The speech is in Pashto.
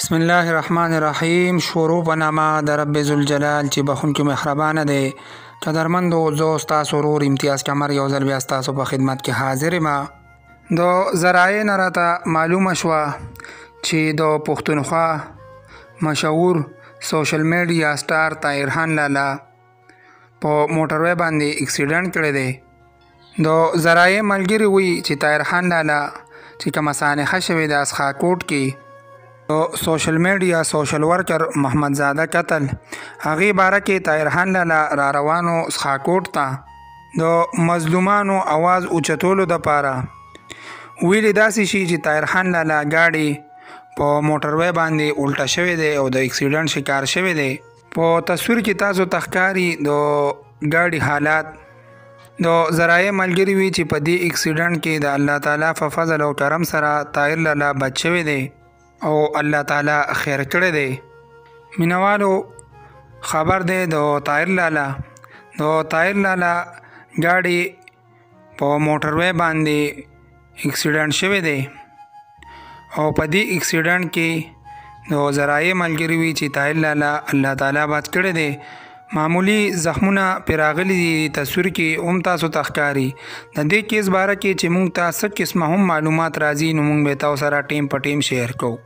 بسم الله الرحمن الرحیم. شروع په نامه د رب ذوالجلال چې بخونکی مهربانه دی. قدرمندو، زه ستاسو ورور امتیاز کمر یو ځل بیا ستاسو په خدمت کې حاضر یم. د ذرایع نه راته معلومه شوه چې د پښتونخوا مشهور سوشل میډیا سټار طاهرخان لالا په موټروی باندې اکسیډنټ کړی دی. د ذرایع ملګري وایي چې طاهرخان لالا چې کومه سانحه شوې ده اسخاکوټ کې، سوشل میډیا سوشل ورکر محمد زاده قتل، هغې باره کې طاهرخان لالا را روانو اسخاکوټ ته د مظلومانو اواز اوچتولو دپاره. ویلې داسې شي چې طاهرخان لالا ګاډي په موټروی باندې الټه شوی دی او د اکسیډنټ شکار شوی دی. په تصویر کې تاسو ته ښکاري د ګاډي حالات. د ذرایع ملګري وي چې په دې اکسیډنټ کې د الله تعالی په فضل او کرم سره طاهر لالا بچ شوی دی او الله تعالی خیر کړی دی. مینوالو خبر دی د طاهر لالا ګاډي په موټروی باندې اکسیډنټ شوی دی او په دې اکسیډنټ کې د ذرایع ملګري وي چې طاهر لالا الله تعالی بچ کړی دی. معمولی زخمونه پرې راغلي دي. تصویر کې هم تاسو ته ښکاري. د دې کیس باره کې چې موږ ته څه قسمه هم معلومات راځي نو موږ به تاسو سره ټیم په ټیم شیر کوو.